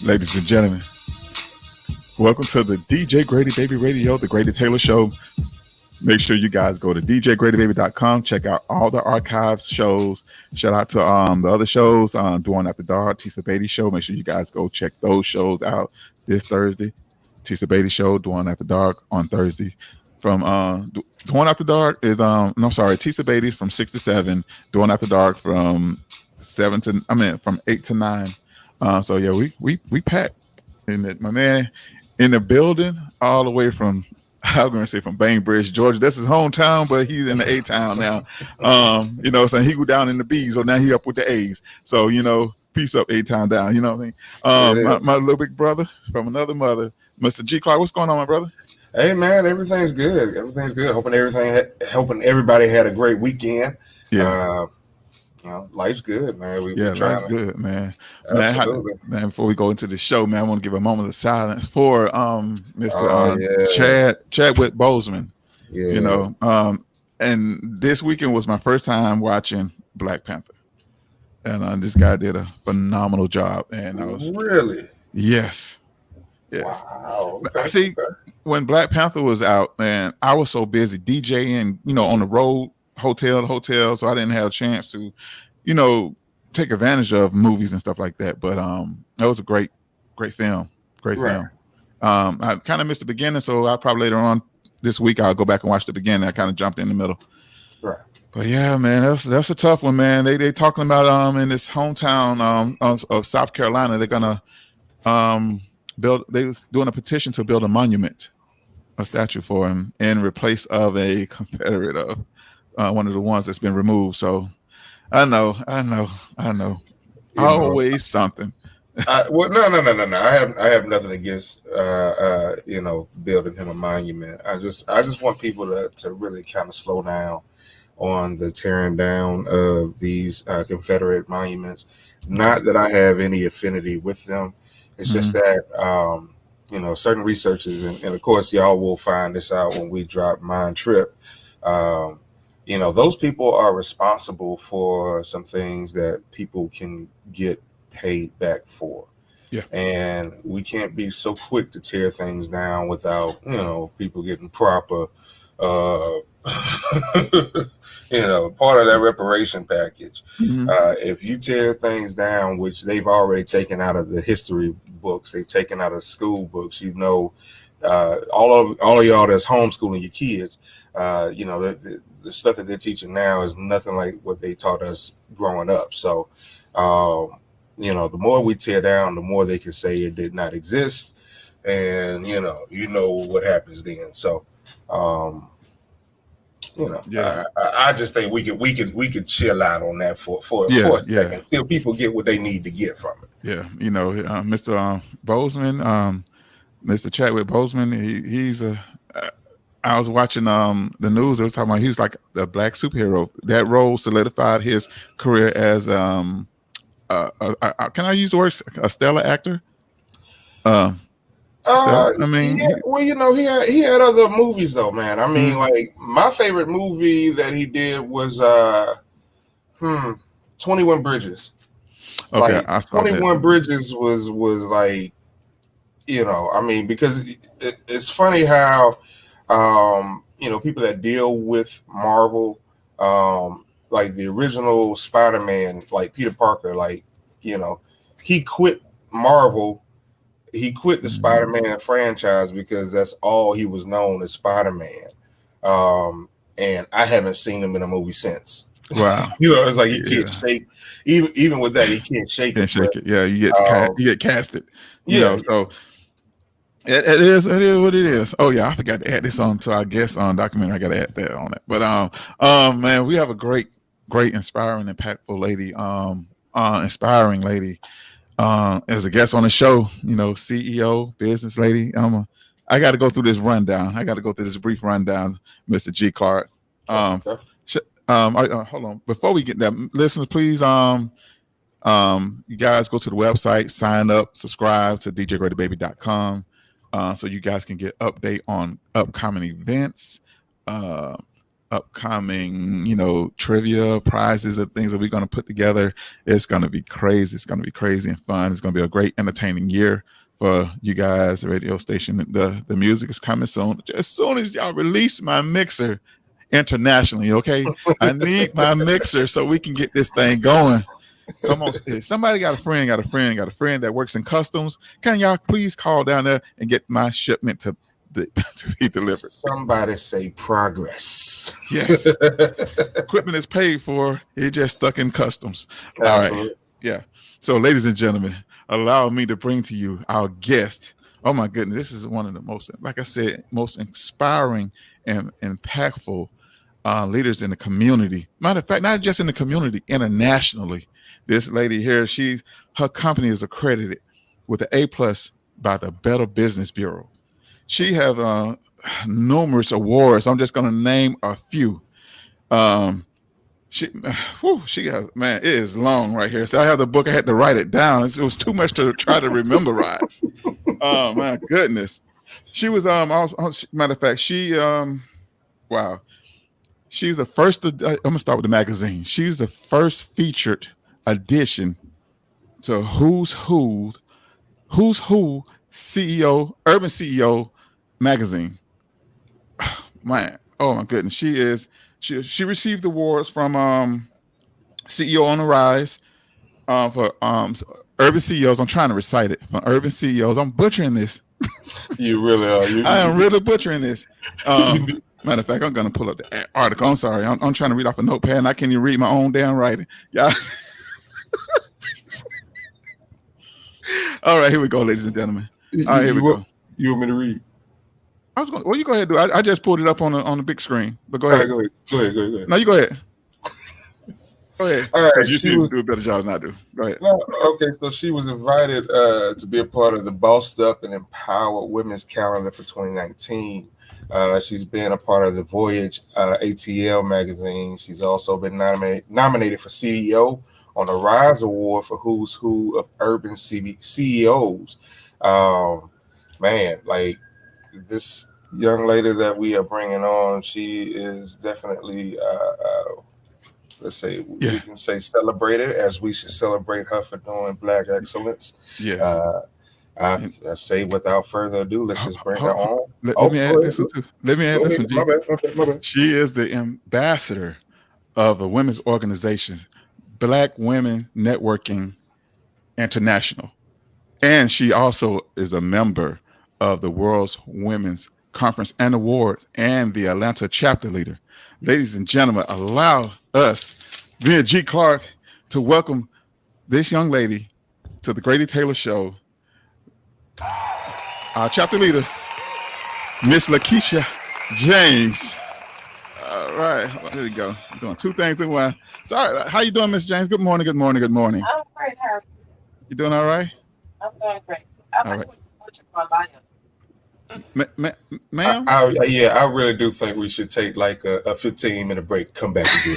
Ladies and gentlemen, welcome to the DJ Grady Baby Radio, the Grady Taylor Show. Make sure you guys go to djgradybaby.com. Check out all the archives shows. Shout out to the other shows, Doing After Dark, Tisa Beatty Show. Make sure you guys go check those shows out this Thursday. Tisa Beatty Show, Doing After Dark on Thursday. From Doing After Dark is Tisa Beatty's from 6 to 7. Doing After Dark from 8 to 9. So yeah, we packed in it, my man, in the building, all the way from I'm gonna say from Bainbridge, Georgia. That's his hometown, but he's in the A town now. So he go down in the B's, so now he up with the A's. So peace up, A town down. You know what I mean? My little big brother from another mother, Mr. G. Clark. What's going on, my brother? Hey man, everything's good. Everything's good. Hoping everybody had a great weekend. Yeah. Life's good, man. Life's good, man. Absolutely. Man, before we go into the show, man, I want to give a moment of silence for Mr. Chadwick Boseman. Yeah. And this weekend was my first time watching Black Panther, and this guy did a phenomenal job. And I was really yes. Wow. Okay. See, when Black Panther was out, man, I was so busy DJing, on the road, hotel to hotel, so I didn't have a chance to, take advantage of movies and stuff like that. But that was a great film. Film. I kind of missed the beginning, so I'll probably later on this week I'll go back and watch the beginning. I kind of jumped in the middle. Right. But yeah, man, that's a tough one, man. They talking about in this hometown of South Carolina, they're gonna they was doing a petition to build a monument, a statue for him in replace of a Confederate of one of the ones that's been removed. So I know. Always something. No. I have nothing against building him a monument. I just want people to really kind of slow down on the tearing down of these Confederate monuments. Not that I have any affinity with them. It's just that certain researchers and of course y'all will find this out when we drop Mind Trip. Those people are responsible for some things that people can get paid back for. Yeah. And we can't be so quick to tear things down without, people getting proper, part of that reparation package. If you tear things down, which they've already taken out of the history books, they've taken out of school books, all of y'all that's homeschooling your kids, the stuff that they're teaching now is nothing like what they taught us growing up. So, the more we tear down, the more they can say it did not exist. And, what happens then. So, I just think we could chill out on that for a second until people get what they need to get from it. Yeah. Mr. Boseman, Mr. Chadwick Boseman, he's I was watching the news. It was talking about he was like the black superhero. That role solidified his career as can I use the word a stellar actor? He had other movies though, man. I mean, like my favorite movie that he did was 21 Bridges. Okay, I saw 21 Bridges was like, because it's funny how people that deal with Marvel, like the original Spider-Man, like Peter Parker, he quit Marvel. He quit the Spider-Man franchise because that's all he was known as Spider-Man. And I haven't seen him in a movie since. Wow. It's like he can't shake. Even with that, he can't shake it. Shake it. Yeah, you get casted. So it is what it is. Oh yeah, I forgot to add this on to our guest on documentary. I got to add that on it. But man, we have a great, inspiring, impactful lady. Inspiring lady. As a guest on the show, CEO, business lady. I got to go through this rundown. I got to go through this brief rundown, Mr. G. Clark. Okay. Hold on. Before we get that, listeners, please, you guys go to the website, sign up, subscribe to djgradybaby.com, so you guys can get update on upcoming events. upcoming, trivia prizes and things that we're going to put together. It's going to be crazy. It's going to be crazy and fun. It's going to be a great entertaining year for you guys, the radio station. The music is coming soon. As soon as y'all release my mixer internationally, okay? I need my mixer so we can get this thing going. Come on, somebody got a friend that works in customs. Can y'all please call down there and get my shipment to be delivered? Somebody say progress. Yes. Equipment is paid for. It just stuck in customs. Absolutely. All right. Yeah. So, ladies and gentlemen, allow me to bring to you our guest. Oh my goodness, this is one of the most, like I said, most inspiring and impactful leaders in the community. Matter of fact, not just in the community, internationally. This lady here, her company is accredited with an A+ by the Better Business Bureau. She has numerous awards. I'm just going to name a few. She has, man, it is long right here. So I have the book. I had to write it down. It was too much to try to memorize. Oh my goodness. She was also, matter of fact, wow. She's the first. I'm gonna start with the magazine. She's the first featured addition to Who's Who CEO, Urban CEO magazine. Man, oh my goodness, she received awards from CEO on the Rise for Urban CEOs. I'm trying to recite it from Urban CEOs. I'm butchering this. You really are. I am really butchering this. Matter of fact, I'm going to pull up the article. I'm sorry. I'm trying to read off a notepad, and I can't even read my own damn writing. Yeah. All right, here we go, ladies and gentlemen. All right, here we go. You want me to read? Well, you go ahead. I just pulled it up on the big screen. But go ahead. Right, go ahead. No, you go ahead. Go ahead. All right. You seem to do a better job than I do. Go ahead. No, okay, so she was invited to be a part of the Bossed Up and Empowered Women's Calendar for 2019. She's been a part of the Voyage ATL magazine. She's also been nominated for CEO on the Rise Award for Who's Who of Urban CEOs. Man, like this young lady that we are bringing on, she is definitely, let's say, we can say celebrated, as we should celebrate her for doing Black excellence. Yes. I say without further ado, let's just bring her on. Let me add this one too. Let me add this one. My bad. She is the ambassador of a women's organization, Black Women Networking International. And she also is a member of the World's Women's Conference and Award and the Atlanta chapter leader. Ladies and gentlemen, allow us, me and G. Clark, to welcome this young lady to the Grady Taylor Show. Our chapter leader, Miss Lakisha James. All right, here we go. I'm doing two things in one. Sorry, how you doing, Miss James? Good morning. I'm great. How are you? You doing all right? I'm doing great. I'm going to put my bio. Ma'am? I really do think we should take like a 15-minute break, come back again.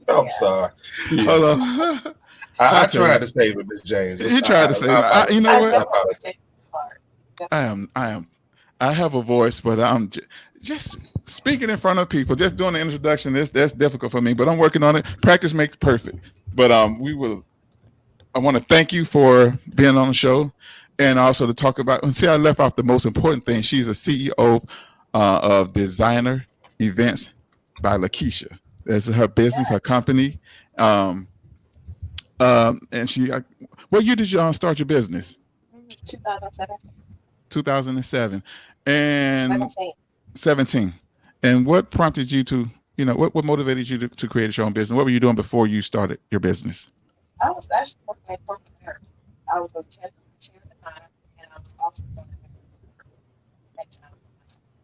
I'm sorry. Yeah. Hold on. I tried to save it, Miss James. He tried to save it. You know what? I have a voice, but I'm just speaking in front of people, just doing the introduction. That's difficult for me, but I'm working on it. Practice makes perfect. But I want to thank you for being on the show, and also to talk about. And see, I left off the most important thing. She's a CEO of Designer Events by Lakisha. That's her business, her company. And she, what year did you start your business? 2007. 2007 and 17. And what prompted you to, what motivated you to create your own business? What were you doing before you started your business? I was actually working at corporate America. I was a 10 at the time, and I was also doing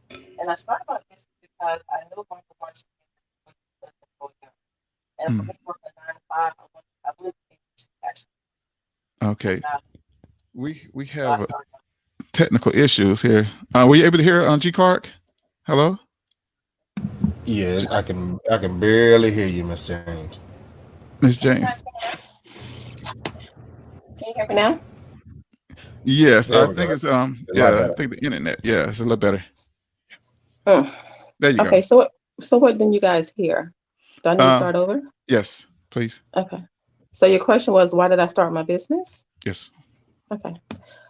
it. And I started my business because I knew going to work and for me working 9 to 5, I would be able to actually. Okay. We have technical issues here. Were you able to hear G. Clark? Hello? Yes, I can barely hear you, Miss James. Miss James. Can you hear me now? Yes, I think it's I think the internet. Yeah, it's a little better. There you go. Okay, so So what didn't you guys hear? Do I need to Uh, start over? yes, please. Okay. So your question was, why did I start my business? Yes. Okay.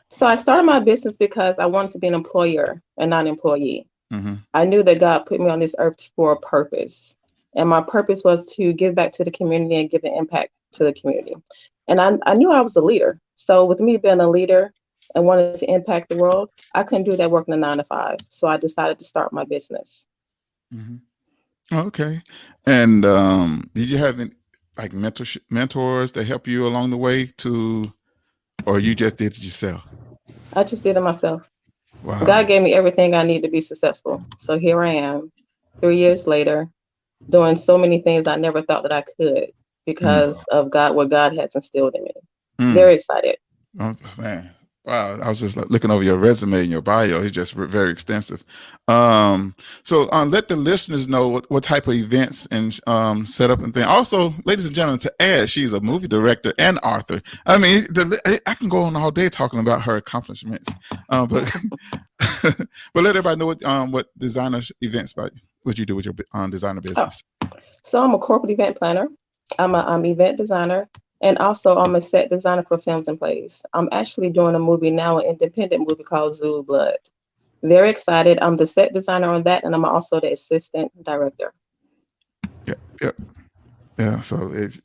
So I started my business because I wanted to be an employer and not an employee. Mm-hmm. I knew that God put me on this earth for a purpose. And my purpose was to give back to the community and give an impact to the community. And I knew I was a leader. So with me being a leader and wanting to impact the world, I couldn't do that working a 9 to 5. So I decided to start my business. Mm-hmm. Okay. And did you have any, like mentors that help you along the way to, or you just did it yourself? I just did it myself. Wow. God gave me everything I need to be successful. So here I am, 3 years later, doing so many things I never thought that I could because of God, what God has instilled in me. Mm. Very excited. Oh, man. Wow. I was just looking over your resume and your bio. It's just very extensive. So let the listeners know what type of events and setup and thing. Also, ladies and gentlemen, to add, she's a movie director and author. I mean, I can go on all day talking about her accomplishments. But but let everybody know what designer events about what you do with your designer business. So I'm a corporate event planner. I'm an event designer. And also, I'm a set designer for films and plays. I'm actually doing a movie now, an independent movie called Zoo Blood. Very excited. I'm the set designer on that, and I'm also the assistant director. Yeah. So,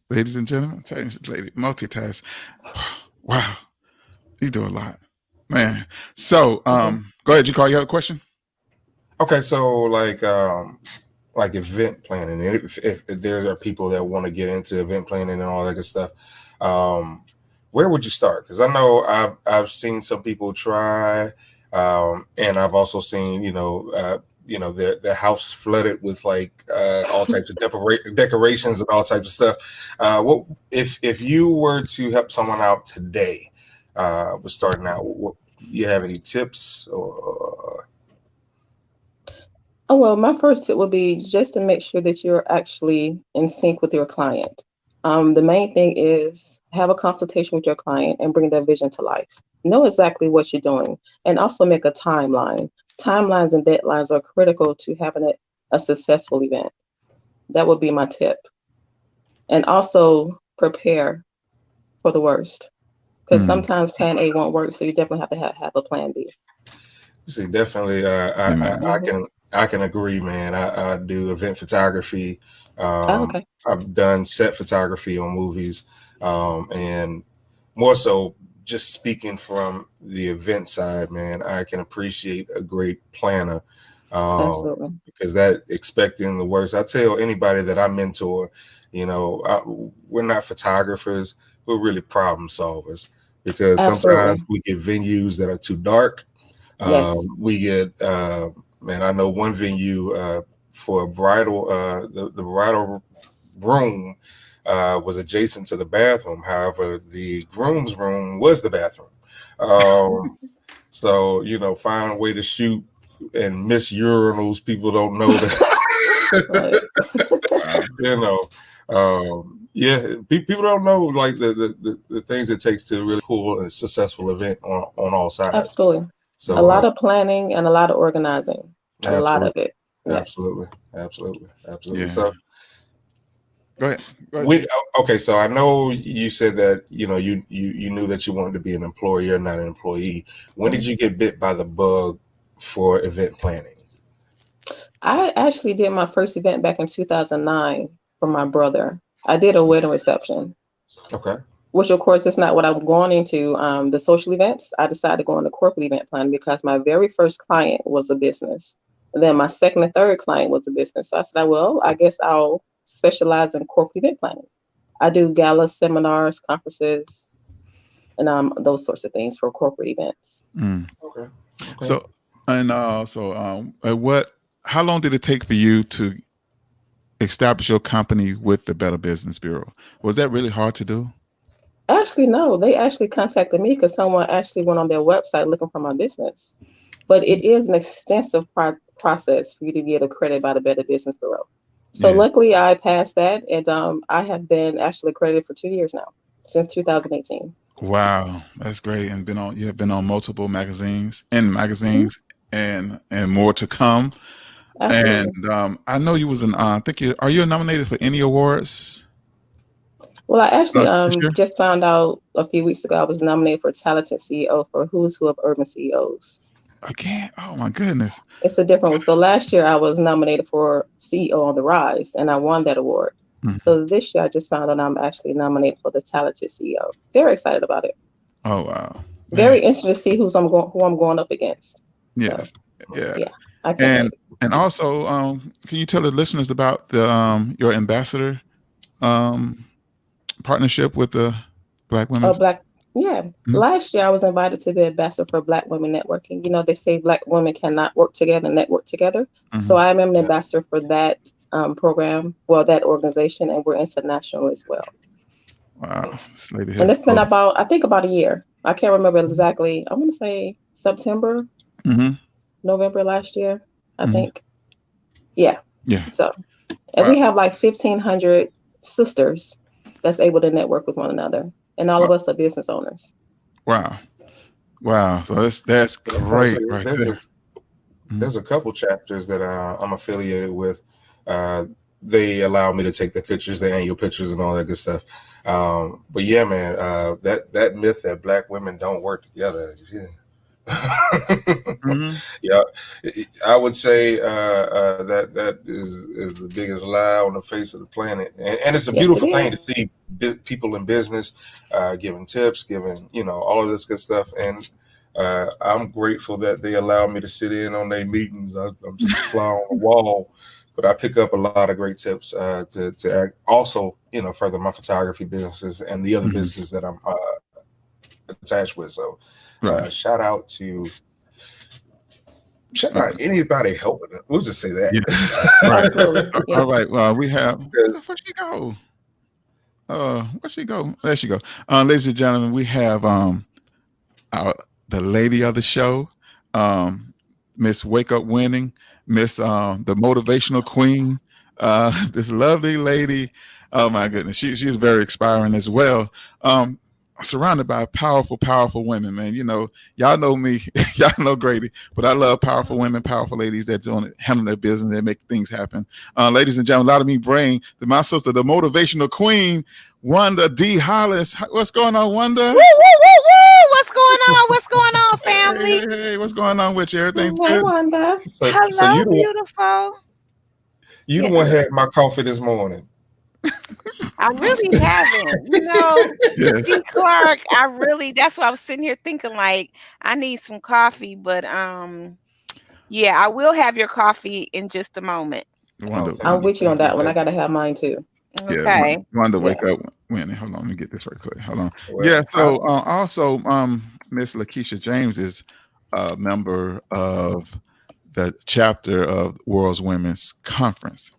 ladies and gentlemen, lady multitask. Wow, you do a lot, man. So, go ahead. You have a question? Okay, so like event planning. If there are people that want to get into event planning and all that good stuff, where would you start? Because I know I've seen some people try, and I've also seen their house flooded with like all types of decorations and all types of stuff. What if you were to help someone out today, with starting out? You have any tips or? Oh, well, my first tip would be just to make sure that you're actually in sync with your client. The main thing is have a consultation with your client and bring their vision to life. Know exactly what you're doing and also make a timeline. Timelines and deadlines are critical to having a successful event. That would be my tip. And also prepare for the worst because sometimes plan A won't work. So you definitely have to have a plan B. See, definitely, I can agree, man. I do event photography. Okay. I've done set photography on movies, and more so, just speaking from the event side, man, I can appreciate a great planner, Absolutely. because that expecting the worst. I tell anybody that I mentor, we're not photographers, we're really problem solvers, because Absolutely. sometimes we get venues that are too dark. Yes. We get, man, I know one venue for a bridal, the bridal room was adjacent to the bathroom. However, the groom's room was the bathroom. So, find a way to shoot and miss urinals. People don't know that, yeah, people don't know like the things it takes to really pull a successful event on all sides. Absolutely. So a lot of planning and a lot of organizing. A lot of absolutely, it. Yes. absolutely. Yeah. So Go ahead. okay, so I know you said that you knew that you wanted to be an employer, not an employee. When did you get bit by the bug for event planning? I actually did my first event back in 2009 for my brother. I did a wedding reception. Okay. Which of course is not what I'm going into, the social events. I decided to go into corporate event planning because my very first client was a business. And then my second and third client was a business. So I said, well, I guess I'll specialize in corporate event planning. I do galas, seminars, conferences, and those sorts of things for corporate events. Okay. So how long did it take for you to establish your company with the Better Business Bureau? Was that really hard to do? Actually, no, they actually contacted me because someone actually went on their website looking for my business. But it is an extensive process for you to get accredited by the Better Business Bureau. So luckily I passed that, and I have been actually accredited for 2 years now, since 2018. Wow, that's great. And you have been on multiple magazines and more to come. Absolutely. And I know you was an. I think you are you nominated for any awards Well, I actually this year? just found out a few weeks ago I was nominated for Talented CEO for Who's Who of Urban CEOs. Again? Oh my goodness! It's a different one. So last year I was nominated for CEO on the Rise, and I won that award. Mhm. So this year I just found out I'm actually nominated for the Talented CEO. Very excited about it. Oh wow, man! Very interested to see who I'm going up against. So Yes, yeah. yeah, I can't And wait. also, can you tell the listeners about the your ambassador um partnership with the Black Oh, Women's? Black, yeah. Mhm. Last year I was invited to be ambassador for Black Women Networking. You know, they say Black women cannot work together, network together. So Mhm. I am an ambassador for that program, well, that organization, and we're international as well. Wow, this lady And has it's been both. about, I think, about a year. I can't remember exactly. I want to say September, Hmm. November last year, I Hmm. think. Yeah. Yeah. So, and Wow. we have like 1,500 sisters that's able to network with one another, and all of Wow. us are business owners. Wow. Wow. So that's Yeah, I was about to great say, right there. Mhm. there's a couple chapters that I'm affiliated with. Uh, they allow me to take the pictures, the annual pictures, and all that good stuff. But yeah, man, that myth that Black women don't work together. Yeah. Mhm. Yeah, I would say that is the biggest lie on the face of the planet, and it's a Yes, it beautiful thing to is. see people in business giving tips, giving all of this good stuff, and I'm grateful that they allow me to sit in on their meetings. I'm just a fly on the wall, but I pick up a lot of great tips to also further my photography businesses and the other Mhm. businesses that I'm attached with. So Right. shout out to shout Uh, out anybody helping it. We'll just say yeah. Right. Absolutely. All Yep. right. Well, we have. that. Where'd she go? Where'd she go? There she go. Ladies and gentlemen, we have our the lady of the show, um, Miss Wake Up Winning, Miss the motivational queen, this lovely lady. Oh my goodness, she is very inspiring as well. Um, Surrounded by powerful, powerful women, man. You know, y'all know me, y'all know Grady, but I love powerful women, powerful ladies that doing it, handle their business, and make things happen. Ladies and gentlemen, a lot of me bring to my sister, the motivational queen, Wanda D. Hollis. What's going on, Wanda? Woo, woo, woo, woo. What's going on? What's going on, family? Hey, what's going on with you? Everything's Hey, good? Wanda. So Hello, beautiful. you the Yeah, one had my coffee this morning. I really haven't. Yes. D Clark, that's why I was sitting here thinking like I need some coffee, but yeah, I will have your coffee in just a moment. Wanda, I'm Wanda, with you on Thank that you. one. I gotta have mine too. yeah, Okay. Wanda, Yeah. wake up. Wait, hold on, let me get this right quick. Hold on. Yeah, Well, so also, Miss Lakisha James is a member of the chapter of World's Women's Conference.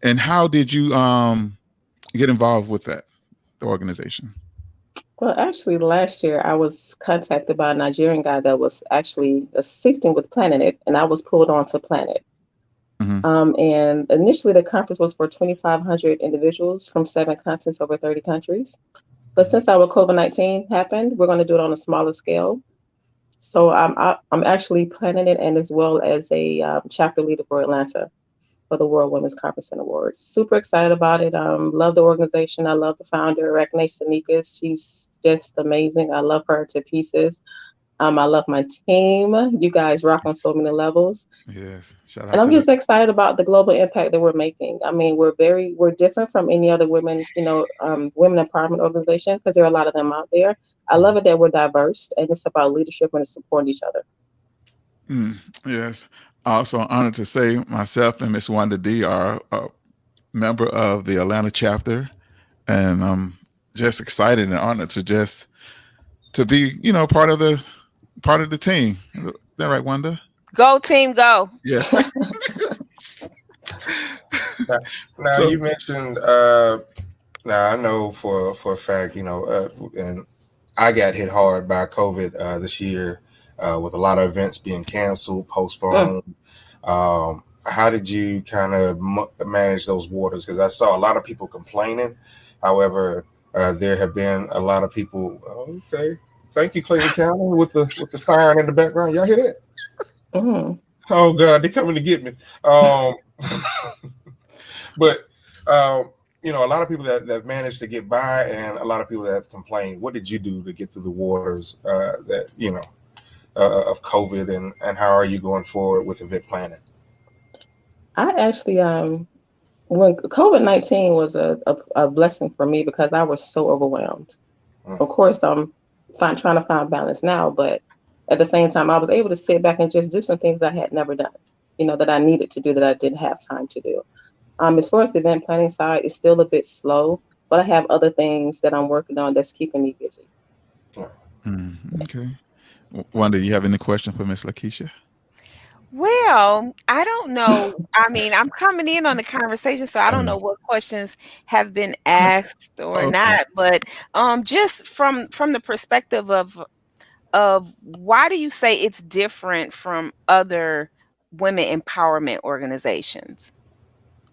And how did you get involved with that, the organization? Well, actually, last year I was contacted by a Nigerian guy that was actually assisting with planning it, and I was pulled on to plan it. Hmm. And initially, the conference was for 2,500 individuals from 7 continents over 30 countries. But since our COVID-19 happened, we're going to do it on a smaller scale. So I'm actually planning it, and as well as a chapter leader for Atlanta for the World Women's Conference and Awards. Super excited about it. Love the organization. I love the founder, Rekne Sanikas. She's just amazing. I love her to pieces. I love my team. You guys rock on so many levels. Yes. Shout And out I'm to the just excited about the global impact that we're making. I mean, we're different from any other women, women empowerment organization because there are a lot of them out there. I love it that we're diverse and it's about leadership and supporting each other. yes. Also honored to say myself and Miss Wanda D are a member of the Atlanta chapter, and I'm just excited and honored to be, part of the team. Is that right, Wanda? Go team go. Yes. now So you mentioned. Now I know for a fact, and I got hit hard by COVID this year with a lot of events being canceled, Mm. postponed. How did you kind of manage those waters? Because I saw a lot of people complaining. However, there have been a lot of people. Okay, thank you, Clayton County, with the siren in the background. Y'all hear that? Mm. Oh God, they're coming to get me. Um, but a lot of people that managed to get by, and a lot of people that have complained. What did you do to get through the waters of COVID, and how are you going forward with event planning? I actually when COVID-19 was a blessing for me because I was so overwhelmed. Of course, I'm trying to find balance now, but at the same time, I was able to sit back and just do some things that I had never done, that I needed to do that I didn't have time to do. As far as the event planning side, it's still a bit slow, but I have other things that I'm working on that's keeping me busy. Okay. Wanda, you have any question for Miss Lakisha? Well, I don't know. I mean, I'm coming in on the conversation, so I don't know what questions have been asked or Okay. not. But just from the perspective of why do you say it's different from other women empowerment organizations?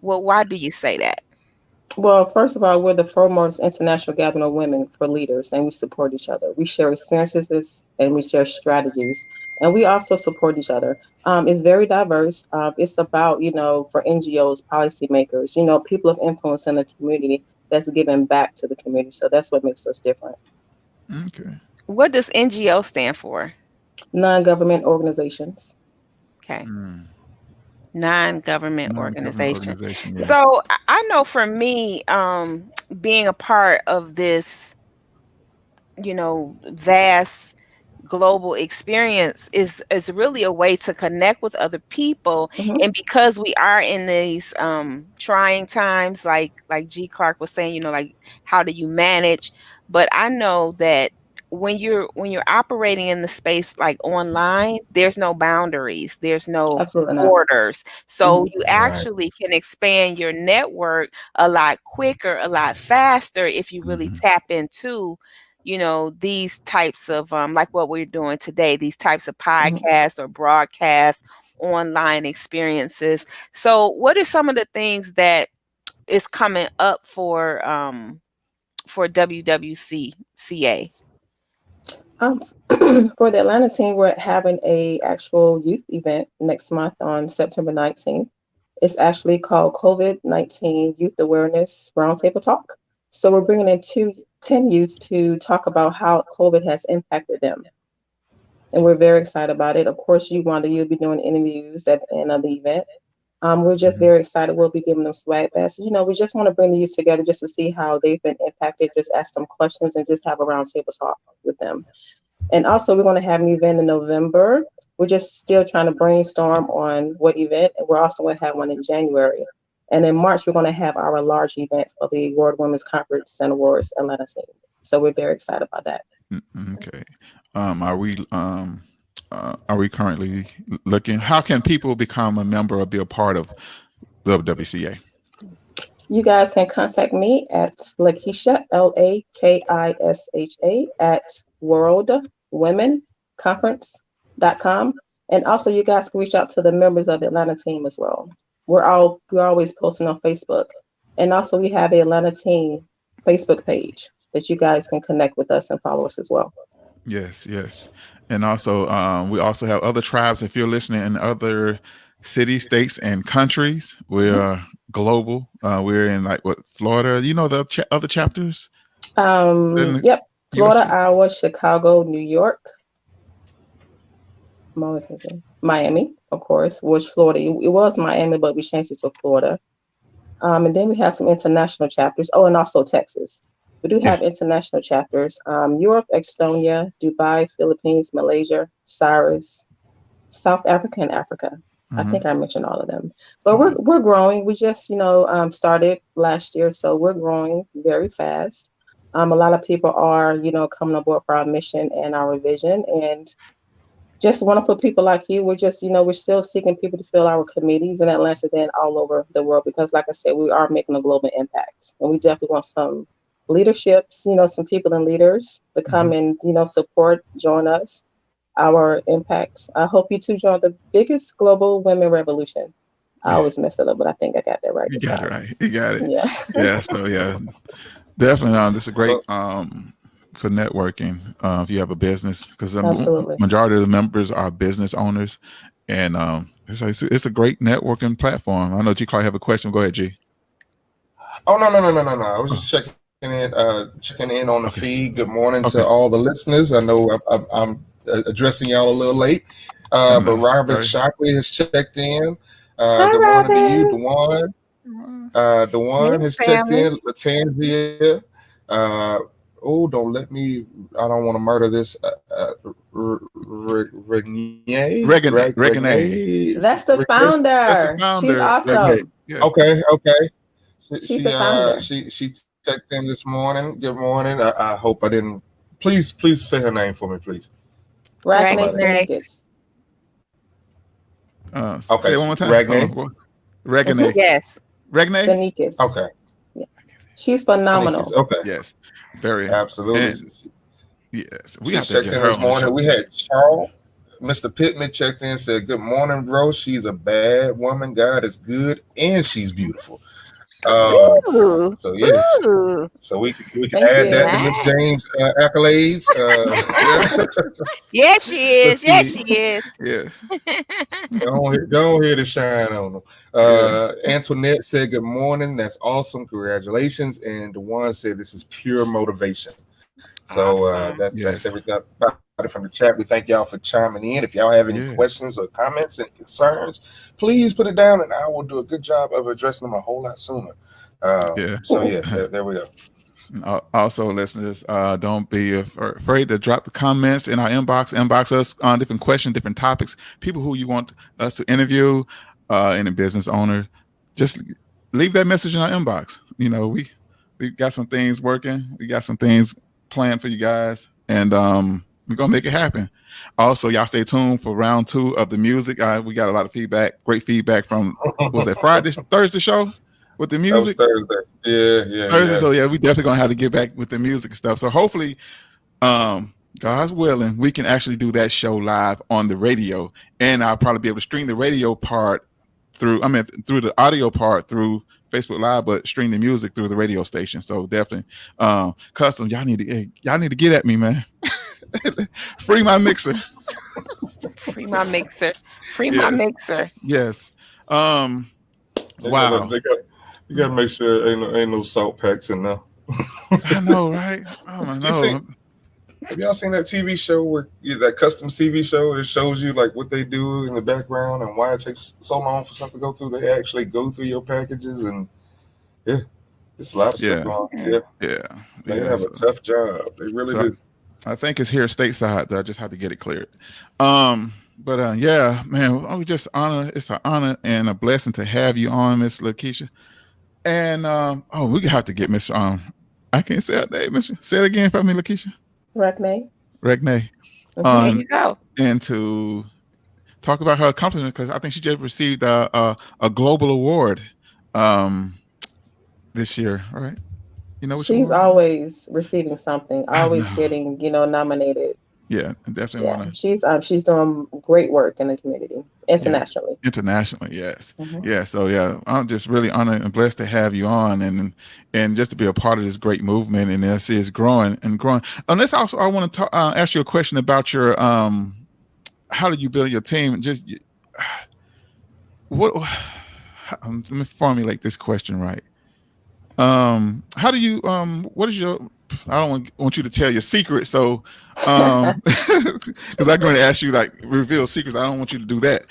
Well, why do you say that? Well, first of all, we're the foremost international gathering of women for leaders, and we support each other. We share experiences and we share strategies, and we also support each other. It's very diverse. It's about, for NGOs, policymakers, people of influence in the community that's giving back to the community. So that's what makes us different. Okay. What does NGO stand for? Non-government organizations. Okay. Non-government Non-government organization. organization. Yes. So I know for me, being a part of this, vast global experience is really a way to connect with other people. Mhm. And because we are in these trying times, like G Clark was saying, like how do you manage? But I know that when you're operating in the space like online, there's no boundaries, there's no Absolutely not. borders. So you Right. actually can expand your network a lot quicker, a lot faster if you really tap into these types of like what we're doing today, these types of Mhm. podcasts or broadcasts, online experiences. So what are some of the things that is coming up for WWCCA? Um, for the Atlanta team, we're having a actual youth event next month on September 19th. It's actually called COVID-19 Youth Awareness Roundtable Talk. So we're bringing in 10 youths to talk about how COVID has impacted them. And we're very excited about it. Of course, you'll be doing interviews at the end of the event. We're just very excited. We'll be giving them swag bags. We just want to bring the youth together just to see how they've been impacted, just ask them questions and just have a roundtable talk with them. And also, we're going to have an event in November. We're just still trying to brainstorm on what event, and we're also going to have one in January. And in March, we're going to have our large event for the World Women's Conference and Awards Atlanta team. So we're very excited about that. Okay. Are we currently looking? How can people become a member or be a part of WWCA? You guys can contact me at Lakisha, Lakisha, at worldwomenconference.com. And also, you guys can reach out to the members of the Atlanta team as well. We're always posting on Facebook. And also, we have a Atlanta team Facebook page that you guys can connect with us and follow us as well. Yes, yes. And also, we also have other tribes. If you're listening in other cities, states, and countries, we're global. We're in Florida. The other chapters? Yep. Florida, Iowa, Chicago, New York. I'm always missing Miami, of course, which Florida. It was Miami, but we changed it to Florida. And then we have some international chapters. Oh, and also Texas. We do have international chapters. Europe, Estonia, Dubai, Philippines, Malaysia, Cyrus, South Africa, and Africa. I think I mentioned all of them. But we're growing. We just started last year, so we're growing very fast. A lot of people are coming aboard for our mission and our vision, and just wonderful people like you. We're just, we're still seeking people to fill our committees in Atlanta and all over the world because, like I said, we are making a global impact. And we definitely want some leaderships, some people and leaders to come and, support, join us, our impact. I hope you too join the biggest global women revolution. I always mess it up, but I think I got that right. You got it right. You got it. Yeah. Yeah. So, yeah, definitely. This is a great for networking if you have a business, because the Absolutely. majority of the members are business owners, And it's a great networking platform. I know G Clark have a question. Go ahead, G. Oh no. I was Oh, just checking in on the okay. feed. Good morning to Okay. all the listeners. I know I'm addressing y'all a little late, I but know. Robert Sorry. Shockley has checked in. Hi, Good morning to you, Robin. Dewan. Hey, Dewan has checked family. in. Latanzia. Uh, oh, don't let me. I don't want to murder this. Regane. That's the Regnier. That's the founder. She's founder. Okay. awesome. Yeah. Okay. She's the founder. She checked in this morning. Good morning. I hope I didn't. Please say her name for me, please. Ragne Somebody. Ragnarok. Stanikis. Say Okay, it one more time. Hold on. Ragnay. What? Mm-hmm. Regane. Yes. Regne? Stanikis. Okay, Yeah. She's Sneakers. phenomenal. Okay, Yes. Very. absolutely. And yes, we She have to checked get in her this on the morning. show. We had Charles. Mr. Pittman checked in, said, "Good morning, bro. She's a bad woman. God is good, and she's beautiful." Um, Ooh. so yeah, Ooh. so we can Thank add that to you. Miss Nice. James' accolades. Yeah. Yes, she Let's is. Yes, see. she is. Yes. Go ahead and shine on them. Yeah. Antoinette said, "Good morning. That's awesome. Congratulations." And the one said, "This is pure motivation." So Awesome. that's Yes. everything from the chat. We thank y'all for chiming in. If y'all have any Yes. questions or comments and concerns, please put it down, and I will do a good job of addressing them a whole lot sooner. Yeah. So yeah, there we go. Also, listeners, don't be afraid to drop the comments in our inbox. Inbox us on different questions, different topics, people who you want us to interview, any business owner. Just leave that message in our inbox. You know, we got some things working. We got some things planned for you guys, and we're gonna make it happen. Also, y'all stay tuned for round 2 of the music. We got a lot of feedback, great feedback from was that Thursday show with the That was music. Thursday. Thursday. Yeah. So yeah, we definitely gonna have to get back with the music and stuff. So hopefully, God's willing, we can actually do that show live on the radio, and I'll probably be able to stream the radio part through the audio part through Facebook Live, but stream the music through the radio station. So definitely, custom. Y'all need to get at me, man. Free my mixer. Free my mixer. Free my Yes, mixer. yes. They gotta, Wow. they got you gotta make sure ain't no salt packs in there. I know, right? Oh my You see, no. have y'all seen that TV show that custom TV show? It shows you like what they do in the background and why it takes so long for something to go through. They actually go through your packages, and yeah, it's a lot of stuff Yeah, going on. Mm. Yeah, yeah, they yeah. have a tough job. They really So do. I think it's here stateside that I just have to get it cleared. But yeah, man, it's an honor and a blessing to have you on, Miss Lakisha. And we have to get Miss I can't say her name, Miss. Say it again for me, Lakisha. Ragne. Regne Mm-hmm. There on you go. and to talk about her accomplishment because I think she just received a global award this year, right? You know which She's award? always receiving something, I always know. getting, nominated. Yeah, I definitely Yeah, want to. she's doing great work in the community Yeah, internationally. internationally, yes, Mm-hmm. yeah. So yeah, I'm just really honored and blessed to have you on, and just to be a part of this great movement, and this is growing and growing. And this also, I want to ask you a question about your how do you build your team? Just what? Let me formulate this question right. How do you what is your? I don't want you to tell your secret, so because I'm going to ask you like reveal secrets. I don't want you to do that.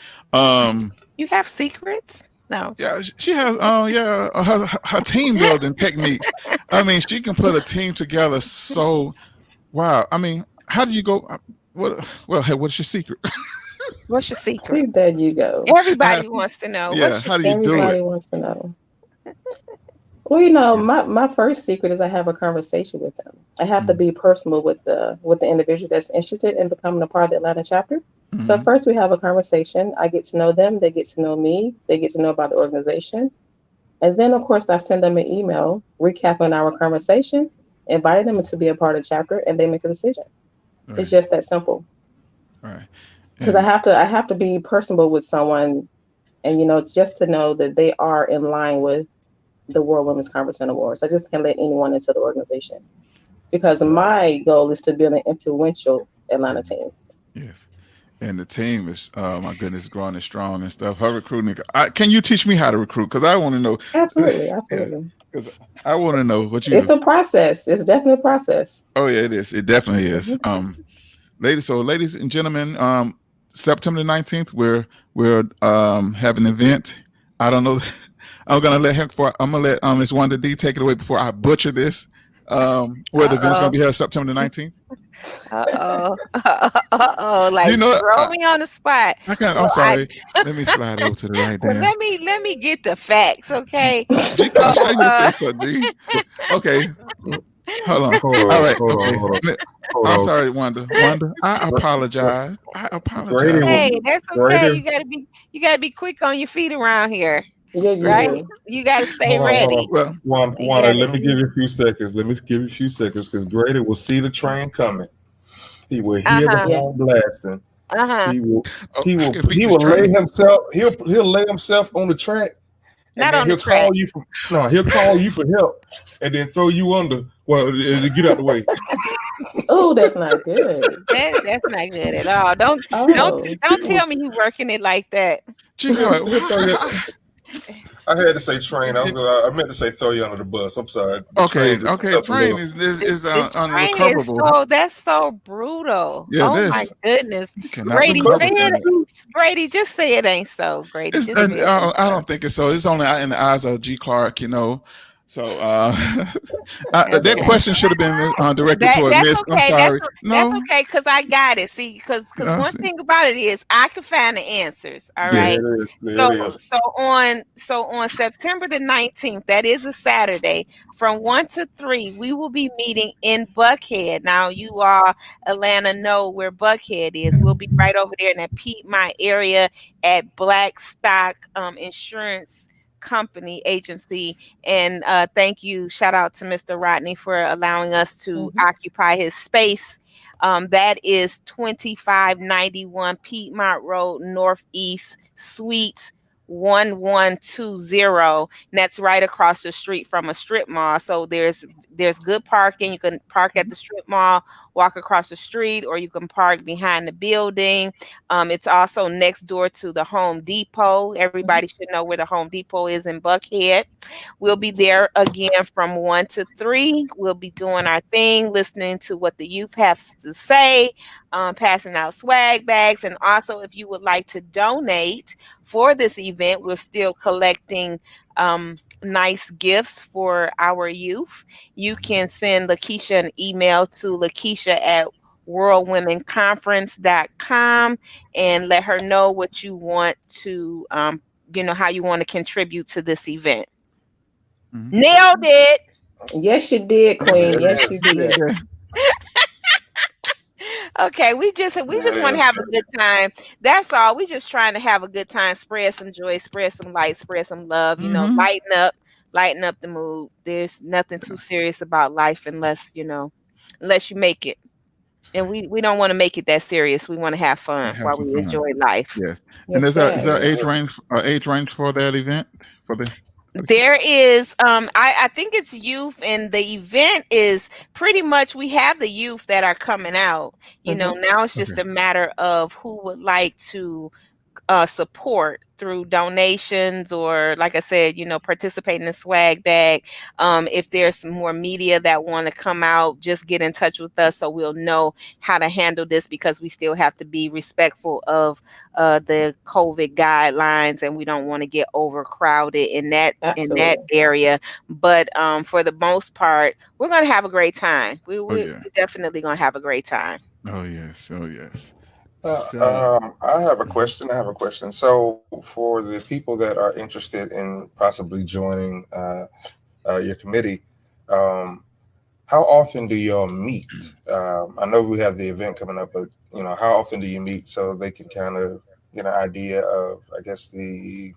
You have secrets? No. Yeah, she has. Her team building techniques. I mean, she can put a team together. So, wow. I mean, how do you go? What? Well, hey, what's your secret? What's your See, secret? there you go. Everybody wants to know. Yeah. What's your How do you do secret? it? Everybody wants to know. Well, Yeah. my first secret is I have a conversation with them. I have to Mhm. be personal with the individual that's interested in becoming a part of the Atlanta chapter. So Mhm. first we have a conversation. I get to know them. They get to know me. They get to know about the organization. And then, of course, I send them an email recapping our conversation, inviting them to be a part of the chapter, and they make a decision. It's Right. just that simple. Right. Because I And have to be personable with someone, and just to know that they are in line with the World Women's Conference and Awards. I just can't let anyone into the organization because Right. my goal is to build an influential Atlanta team. yes. And the team is, my goodness, growing and strong and stuff. Her recruiting. Can you teach me how to recruit? Because I want to know. Absolutely, Yeah, absolutely. because I want to know what you It's do. a process. It's definitely a process. Oh yeah, it is. It definitely is. Mhm. Ladies and gentlemen, September the 19th, we're having an event. I don't know. I'm gonna let Miss Wanda D take it away before I butcher this. Where the event's gonna Uh-oh. be held September the 19th. Uh-oh. Uh-oh. You Like know, throw me on the spot. I'm Well, sorry. Let me slide over to the right well, there. let me get the facts, okay? G So Clark, straighten your face up, G. Okay, hold on. Hold All on, right, hold on, okay. hold on, hold I'm on. sorry, Wanda. Wanda, I Gr- apologize. I Grady, apologize. hey, that's okay. Grady, You gotta be quick on your feet around here, Yeah, you right? do. You gotta stay hold on. ready. Well, You Wanda, gotta let me give you a few seconds. Let me give you a few seconds because Grady will see the train coming. He will hear the uh-huh. Yeah. horn blasting. Uh-huh. He will oh, he I will can beat he this will lay train. himself. He'll lay himself on the track, and Not then on the he'll track. call you for no. He'll call you for help, and then throw you under. Well, to get out the way. Oh, that's not good. That's not good at all. Oh, Don't tell me you working it like that. G Clark, He'll throw you. I had to say train. it- I meant to say throw you under the bus. I'm sorry. The okay, train just okay. The felt a train little. The train is unrecoverable. that's so brutal. Yeah, Oh my this goodness. you cannot Grady, say recover Recovery it. that. too. Grady, just say it ain't so. Grady, It's just say it ain't I so. don't think it's so. It's only in the eyes of G Clark, you know. So that Okay. question should have been directed toward That's Miss. I'm okay. sorry. That's No, okay because I got it. See, because no. one See. thing about it is I can find the answers. All Yeah. There right. it is. There So it is. on September the 19th, that is a Saturday, from 1 to 3, we will be meeting in Buckhead. Now you all Atlanta know where Buckhead is. We'll be right over there in that Piedmont area at Blackstock Insurance Company Agency. And thank you, shout out to Mr. Rodney for allowing us to mhm. occupy his space. That is 2591 Piedmont Road Northeast Suite 1120. And that's right across the street from a strip mall. So there's good parking. You can park at the strip mall, walk across the street, or you can park behind the building. It's also next door to the Home Depot. Mhm. Everybody should know where the Home Depot is in Buckhead. We'll be there again from 1 to 3. We'll be doing our thing, listening to what the youth have to say, passing out swag bags. And also, if you would like to donate for this event, we're still collecting nice gifts for our youth. You can send Lakisha an email to Lakisha at worldwomenconference.com and let her know what you want to how you want to contribute to this event. Mhm. Nailed it. Yes, you did, There Queen. it Yes, you is. Yeah, did. yeah. Okay, we just There want it to is. have a good time. That's all. We just trying to have a good time, spread some joy, spread some light, spread some love, Mm-hmm. lighten up the mood. There's nothing too serious about life unless you make it. And we don't want to make it that serious. We want to have fun Have while some we fun. enjoy life. Yes. And Yes, is sir. there Yes. age range for that event for the kids? There is I think it's youth, and the event is pretty much we have the youth that are coming out. Hmm. Now it's just Okay. a matter of who would like to support through donations, or like I said, participate in the swag bag. If there's some more media that want to come out, just get in touch with us so we'll know how to handle this, because we still have to be respectful of the COVID guidelines, and we don't want to get overcrowded in that Absolutely. area. But for the most part, we're gonna have a great time. Oh We're yeah. definitely gonna have a great time. Oh yes. Oh yes. Uh, So I have a mhm. question. I have a question. So, for the people that are interested in possibly joining your committee, um, how often do y'all meet? I know we have the event coming up, but how often do you meet so they can kind of get an idea of, I guess, the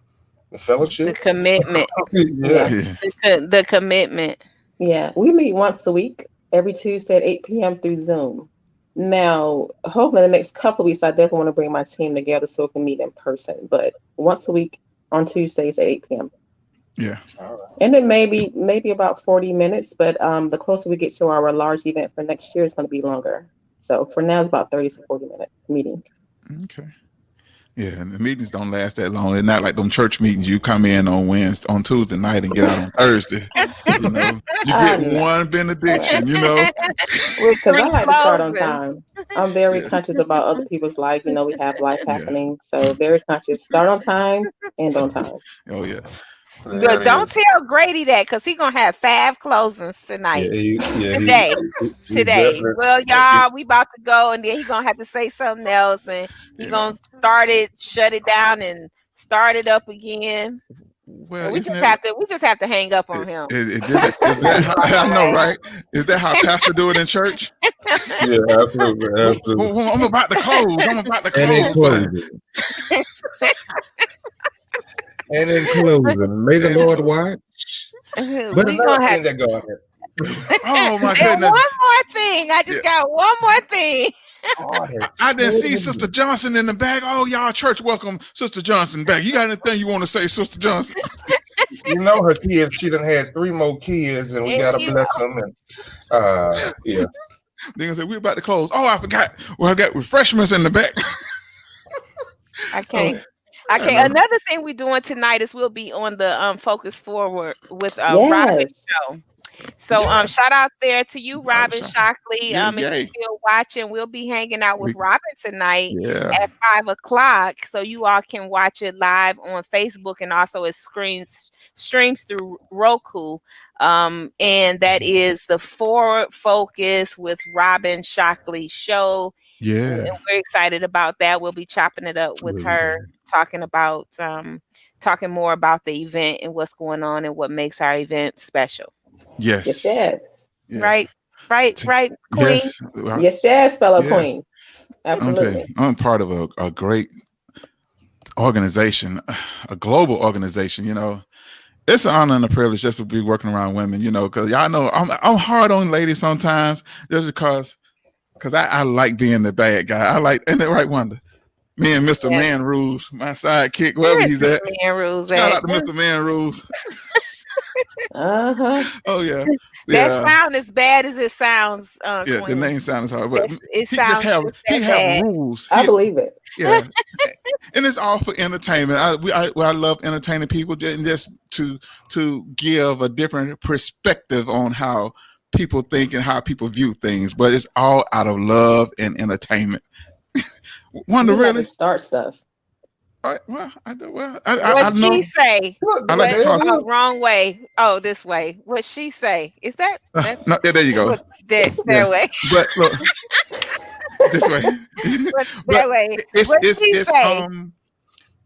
The fellowship? commitment. Yeah. Yeah. Yeah. The commitment. Yeah. We meet once a week, every Tuesday at 8 p.m. through Zoom. Now, hopefully, in the next couple of weeks, I definitely want to bring my team together so we can meet in person. But once a week on Tuesdays at 8 p.m. Yeah. All right. And then maybe about 40 minutes. But the closer we get to our large event for next year, it's going to be longer. So for now, it's about 30 to 40 minute meeting. Okay. Yeah, and the meetings don't last that long. It's not like them church meetings. You come in on Tuesday night and get out on Thursday. You know, you get No, one benediction. You know, because I Three like to start on closings. time. I'm very yes, conscious about other people's life. You know, we have life yeah, happening, so very conscious. Start on time, end on time. oh yeah, But There don't is. tell Grady that because he's gonna have 5 closings tonight. Yeah, Today. he's Today. definitely. Well, You y'all, we about to go, and then he gonna have to say something else, and he you know. gonna start it, shut it down, and start it up again. Well, And isn't it? we just have to hang up on him. Is that Just how, walk I know, away. right? Is that how pastor do it in church? yeah, absolutely, absolutely. Well, I'm about to close. I'm about to And in close, but closing, may the Lord watch. But We another gonna have thing that go ahead. oh my and one goodness, more thing. I yeah, just got one more thing. God has I didn't see told Sister me. Johnson in the back. Oh, y'all, church, welcome Sister Johnson back. You got anything you want to say, Sister Johnson? You know her kids. She done had 3 more kids, and we And gotta you bless them. And yeah, They're gonna say we're about to close. Oh, I forgot. Well, I got refreshments in the back. I Oh, can't. I I can't. know. Another thing we're doing tonight is we'll be on the Focus Forward with Robin Yes, Show. So Yeah. shout out there to you, Robert Robin Shaw. Shockley. Yeah, If you're yay. still watching, we'll be hanging out with We, Robin tonight yeah. at 5 o'clock. So you all can watch it live on Facebook, and also it streams through Roku. And that is the Forward Focus with Robin Shockley show. And Yeah. we're excited about that. We'll be chopping it up with Really her, good. talking about talking more about the event and what's going on and what makes our event special. yes, Yes. yes, Yes. Right, right, T- right, Queen. Yes. Well, yes, yes, fellow yeah. queen. I'm telling you, Absolutely. I'm part of a great organization, a global organization. You know, it's an honor and a privilege just to be working around women. You know, because y'all know I'm hard on ladies sometimes just because I like being the bad guy. I like, and the right wonder. Me and Mr. Yeah. Man Rules, my sidekick, wherever Where is he's Mr. at. Man Rules Shout at? out to Mr. Man Rules. Uh-huh. Oh yeah, That yeah, sound as bad as it sounds, yeah. The Queen. name sounds hard, but It he just sounds have just he that have bad. rules. I believe it. Yeah, and it's all for entertainment. I love entertaining people and just to give a different perspective on how people think and how people view things. But it's all out of love and entertainment. Wonder You like really? to start stuff. I What know. she say? What I the like to What? call. hell? Wrong way. Oh, this way. What she say? Is that No, yeah, there you go. what that Yeah, way? but look this way. What But that way? it's What it's she it's say?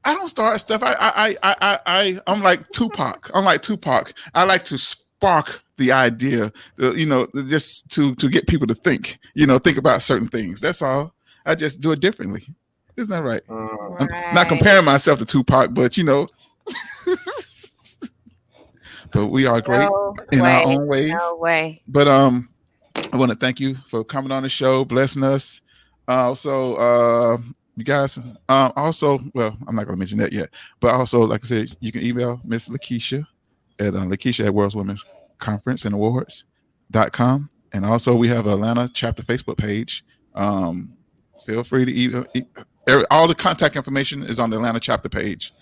I don't start stuff. I'm like Tupac. I'm like Tupac. I like to spark the idea, just to get people to think, think about certain things. That's all. I just do it differently. Isn't that right? I'm not Right. comparing myself to Tupac, but but we are great No in our way. own ways. No way. But I want to thank you for coming on the show, blessing us. Also, you guys, also, well, I'm not going to mention that yet, but also, like I said, you can email Miss Lakisha at Lakisha at World's Women's Conference and Awards.com. And also, we have Atlanta chapter Facebook page. Feel free to email. All the contact information is on the Atlanta chapter page.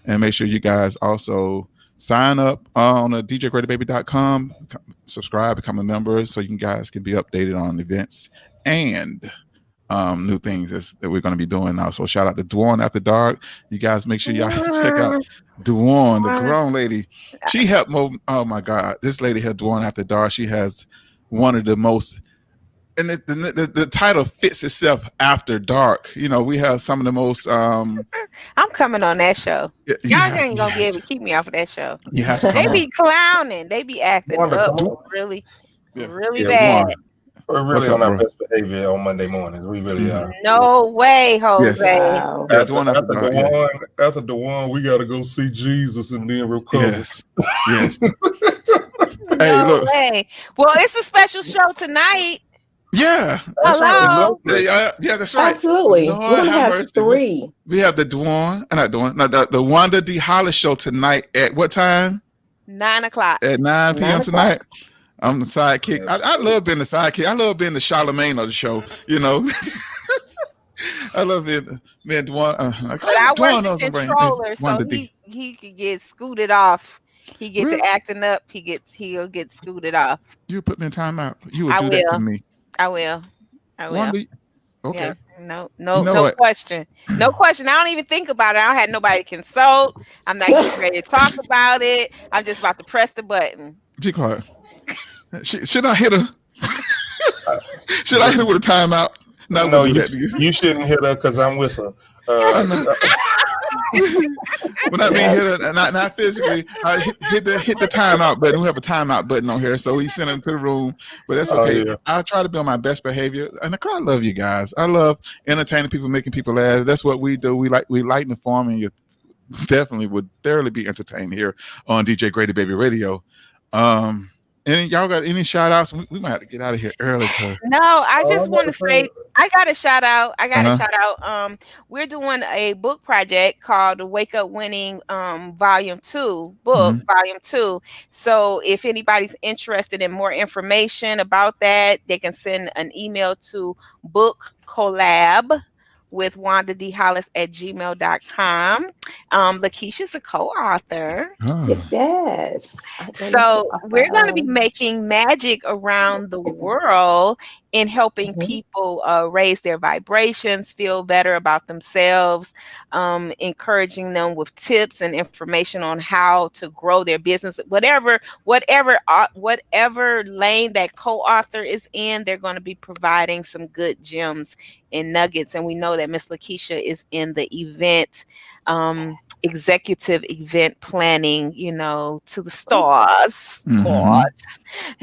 And make sure you guys also sign up on djgradybaby.com, subscribe, become a member so you guys can be updated on events and new things that we're going to be doing now. So shout out to Dwan After Dark. You guys make sure y'all check out Dwan, the grown lady. She helped oh my God, this lady had Dwan After Dark. She has one of the most, and the title fits itself, After Dark. We have some of the most I'm coming on that show. Y'all ain't gonna be able to keep me off of that show. you have to come They on. be clowning. They be acting Wanda, up come on. really, Yeah. really Yeah, bad. We're What's really up, on our bro? best behavior on Monday mornings. We really are. No way, Jose. Wow. Yeah, After, Dwan After after Dark. the Yeah. one, after the one, we got to go see Jesus and then recover. Yes. Yes. No Hey, look. way. Well, it's a special show tonight. Yeah. That's right. Hello. Yeah, that's right. Absolutely. Lord We're gonna have have mercy. 3. We have the the Wanda D. Hollis show tonight at what time? 9 o'clock. At 9 p.m. 9 tonight. I'm the sidekick. Yes. I love being the sidekick. I love being the Charlemagne of the show. I love it, man. Dwan, But I work Dwan the knows my brain. controller, Dwan so the D. he could get scooted off. He get to Really? acting up, he'll get scooted off. You put me in timeout. You would I do that to will. me. I will. I will. Wanda, Yeah. okay. No, You no, know no what? question. No question. I don't even think about it. I don't have nobody to consult. I'm not getting ready to talk about it. I'm just about to press the button. G Clark. Should I hit her? Uh, Should I hit her with a timeout? Not no, gonna do that to you. you shouldn't hit her because I'm with her. I know. When I mean Yes. hit her, not physically, I hit the timeout button. We have a timeout button on here, so he sent him to the room. But that's Oh okay. yeah. I try to be on my best behavior, and I love you guys. I love entertaining people, making people laugh. That's what we do. We lighten the form, and you definitely would thoroughly be entertained here on DJ Grady Baby Radio. Um, and y'all got any shout outs? We might have to get out of here early because No, I Oh, just I'm about want to to say say. I got a shout out. I got a uh-huh. shout out. We're doing a book project called the Wake Up Winning Volume 2, book Mm-hmm. Volume 2. So if anybody's interested in more information about that, they can send an email to book collab with Wanda D. Hollis at gmail.com. Lakisha's a co-author. Yes, Oh. yes. I am a So we're going to be co-author. making magic around the world in helping Mhm. people raise their vibrations, feel better about themselves, encouraging them with tips and information on how to grow their business. Whatever lane that co-author is in, they're going to be providing some good gems and nuggets. And we know that Miss Lakisha is in the event. Executive event planning, to the stars, Mm-hmm. God.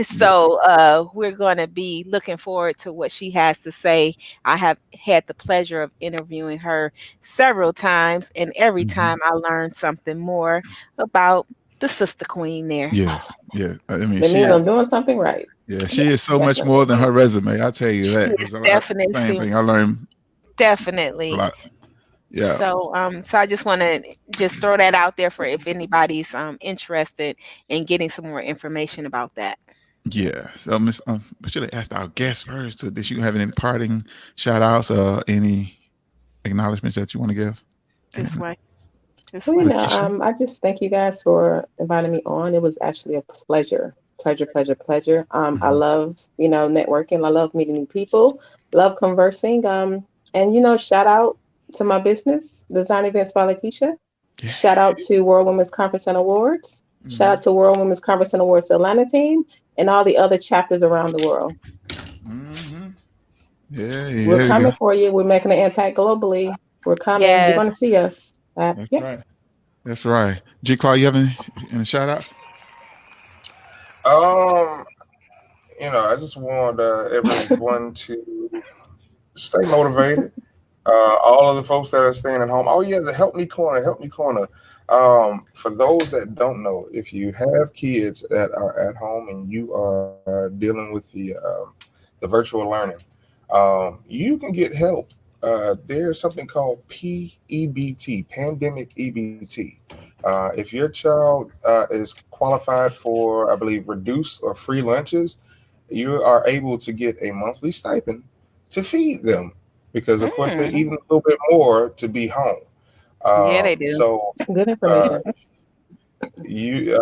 So we're going to be looking forward to what she has to say. I have had the pleasure of interviewing her several times, and every Mm-hmm. time I learn something more about the sister queen there. Yes. Yeah. I mean, That means she. I'm doing something right. Yeah, she is Yes, so much more Definitely. than her resume. I tell you she that is because same definitely, thing. I learned a definitely. lot. Yeah. So I just want to just throw that out there for if anybody's interested in getting some more information about that. Yeah. So, Miss, we should have asked our guest first. So did you have any parting shout outs or any acknowledgments that you want to give? This And way, this Well, way. Lakisha? I just thank you guys for inviting me on. It was actually a pleasure, pleasure, pleasure, pleasure. I Mhm. love, networking. I love meeting new people. Love conversing. And shout out to my business, Design Events by Lakisha. Yeah. Shout out to World Women's Conference and Awards. Shout Hmm. out to World Women's Conference and Awards Atlanta team and all the other chapters around the world. Hmm. Yeah. We're Yeah. We go. coming for you. We're making an impact globally. We're coming. You're going to Yes. see us. That's Yeah. right. That's right. G. Clark, you have any shout outs? Um, I just want everyone to stay motivated. All of the folks that are staying at home. Oh yeah, the help me corner, help me corner. For those that don't know, if you have kids that are at home and you are dealing with the virtual learning, you can get help. There's something called PEBT, Pandemic EBT. If your child is qualified for, I believe, reduced or free lunches, you are able to get a monthly stipend to feed them because, of course, they're Mm. eating a little bit more to be home. Yeah, they do. So Good uh, information. you,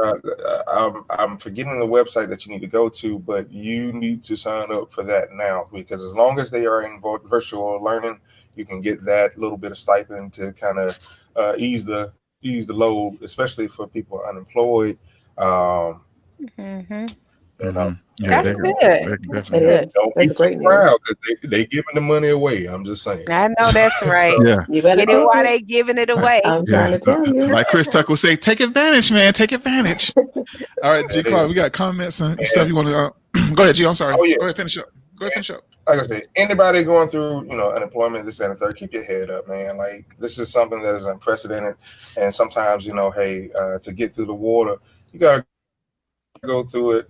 I'm forgetting the website that you need to go to, but you need to sign up for that now because as long as they are in virtual learning, you can get that little bit of stipend to kind of ease the load, especially for people unemployed. Um, Hmm. you know, Yeah. That's They and good. can That's It definitely. good. is. don't be That's too great news. proud because they giving the money away. I'm just saying. I know that's right. So Yeah. You better Get it take while it. they giving it Like, away. I'm trying yeah. to tell you. Like Chris Tucker would say, take advantage, man. Take advantage. All right, G. it Clark, we is. got comments and stuff And you want to. Go ahead, G. I'm sorry. oh yeah, Go ahead, finish up. Go ahead, finish up. like I said, anybody going through, unemployment, this and the third, keep your head up, man. Like this is something that is unprecedented, and sometimes, hey, to get through the water, you gotta go through it,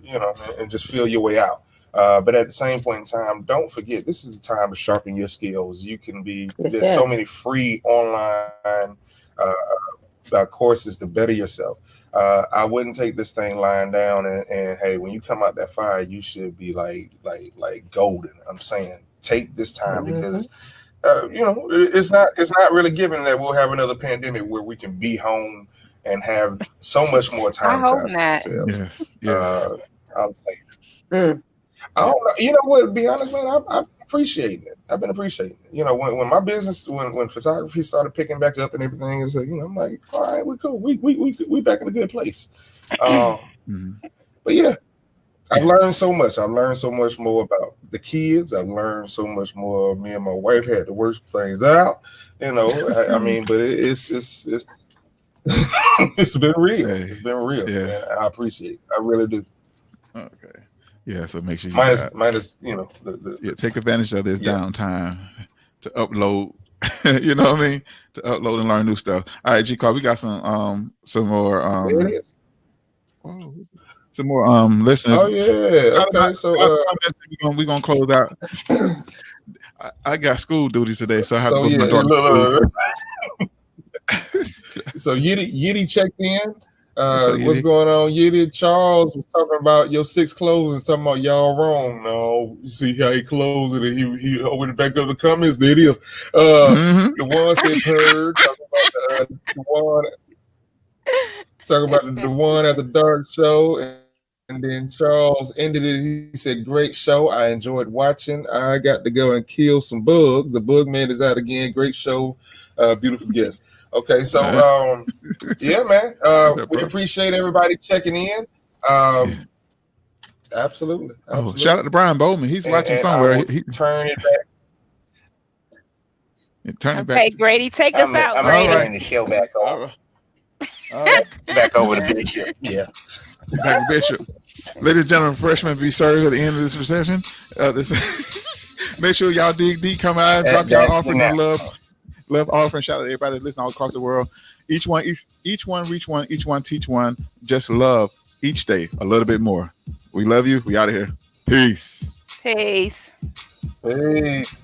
and just feel your way out. But at the same point in time, don't forget this is the time to sharpen your skills. You can be there's Yes, so many yes. free online courses to better yourself. I wouldn't take this thing lying down and hey, when you come out that fire, you should be like golden. I'm saying take this time Hmm. because it's not really given that we'll have another pandemic where we can be home and have so much more time I to hope not. ourselves. Yes. I'm saying, Mm. I don't know. You know what? To be honest, man, I've been appreciating it. I've been appreciating it. When my business, when photography started picking back up and everything, it's like, I'm like, all right, we cool. We back in a good place. Mhm. But yeah, I've learned so much. I've learned so much more about the kids. I've learned so much more. Me and my wife had to work things out. I mean, but it's it's been real. Hey, It's been real. yeah. And I appreciate it. I really do. Okay. Yeah. So make sure you Minus take advantage of this Yeah. downtime to upload. You know what I mean? To upload and learn new stuff. All right, G Carl, we got some more There it is. some more listeners. Oh yeah. Okay. So we're gonna close out. I got school duties today, so I have to go to my yeah, daughter's school. So Yiddy checked in. What's up, What's Yiddy? going on, Yiddy? Charles was talking about your 6 closings, talking about y'all wrong. No, you see how he closed it and he opened it back up the comments. There it is. Mhm. The one said purred, talking about the one at the dark show, and then Charles ended it. He said, "Great show. I enjoyed watching. I got to go and kill some bugs. The bug man is out again. Great show. Beautiful guest." Okay, so yeah, man. We appreciate everybody checking in. Absolutely. Oh, shout out to Brian Bowman. He's watching somewhere. He turn it back. Turn it back. Okay, Grady, take us out, I'm Grady. turning the show back on. Back over to Bishop. Yeah. Back to Bishop. Ladies and gentlemen, freshmen be served at the end of this reception. Make sure y'all dig come out, drop y'all offering and love offering. Shout out to everybody that listen all across the world. Each one reach one, each one teach one. Just love each day a little bit more. We love you. We out of here. Peace. Peace. Peace.